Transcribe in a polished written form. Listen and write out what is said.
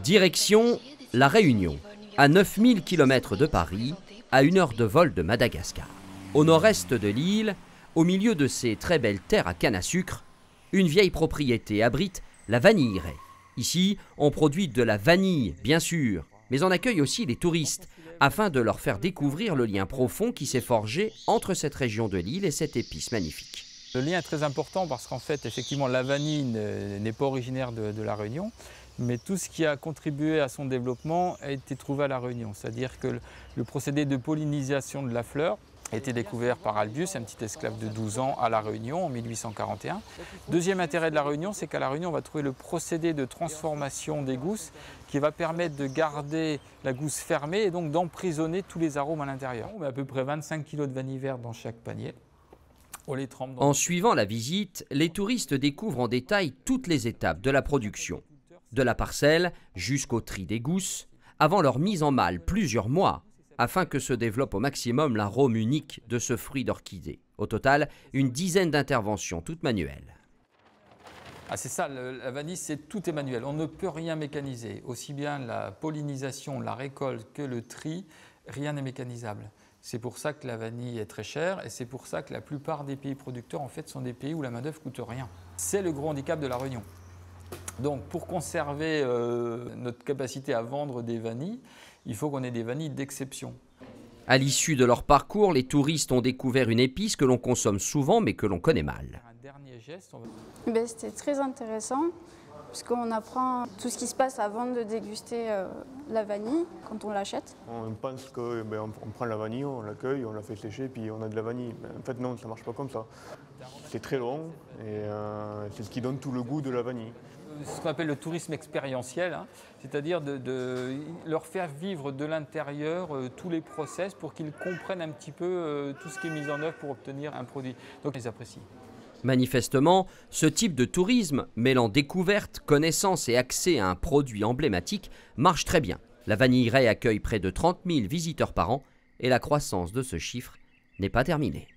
Direction La Réunion, à 9000 km de Paris, à 1 heure de vol de Madagascar. Au nord-est de l'île, au milieu de ces très belles terres à canne à sucre, une vieille propriété abrite la vanillerie. Ici, on produit de la vanille, bien sûr, mais on accueille aussi les touristes, afin de leur faire découvrir le lien profond qui s'est forgé entre cette région de l'île et cette épice magnifique. Le lien est très important parce qu'en fait, effectivement, la vanille n'est pas originaire de La Réunion, mais tout ce qui a contribué à son développement a été trouvé à La Réunion. C'est-à-dire que le procédé de pollinisation de la fleur a été découvert par Albius, un petit esclave de 12 ans à La Réunion en 1841. Deuxième intérêt de La Réunion, c'est qu'à La Réunion, on va trouver le procédé de transformation des gousses qui va permettre de garder la gousse fermée et donc d'emprisonner tous les arômes à l'intérieur. On met à peu près 25 kg de vanille verte dans chaque panier. En suivant la visite, les touristes découvrent en détail toutes les étapes de la production, de la parcelle jusqu'au tri des gousses, avant leur mise en malle plusieurs mois, afin que se développe au maximum l'arôme unique de ce fruit d'orchidée. Au total, une dizaine d'interventions, toutes manuelles. Ah, c'est ça, la vanille, tout est manuel. On ne peut rien mécaniser. Aussi bien la pollinisation, la récolte que le tri, rien n'est mécanisable. C'est pour ça que la vanille est très chère et c'est pour ça que la plupart des pays producteurs en fait, sont des pays où la main-d'œuvre ne coûte rien. C'est le gros handicap de La Réunion. Donc pour conserver notre capacité à vendre des vanilles, il faut qu'on ait des vanilles d'exception. À l'issue de leur parcours, les touristes ont découvert une épice que l'on consomme souvent mais que l'on connaît mal. Un dernier geste, C'était très intéressant puisqu'on apprend tout ce qui se passe avant de déguster la vanille quand on l'achète. On pense qu'on prend la vanille, on l'accueille, on la fait sécher puis on a de la vanille. Mais en fait non, ça ne marche pas comme ça. C'est très long et c'est ce qui donne tout le goût de la vanille. Ce qu'on appelle le tourisme expérientiel, hein, c'est-à-dire de leur faire vivre de l'intérieur tous les process pour qu'ils comprennent un petit peu tout ce qui est mis en œuvre pour obtenir un produit. Donc ils apprécient. Manifestement, ce type de tourisme, mêlant découverte, connaissance et accès à un produit emblématique, marche très bien. La vanillerie accueille près de 30 000 visiteurs par an et la croissance de ce chiffre n'est pas terminée.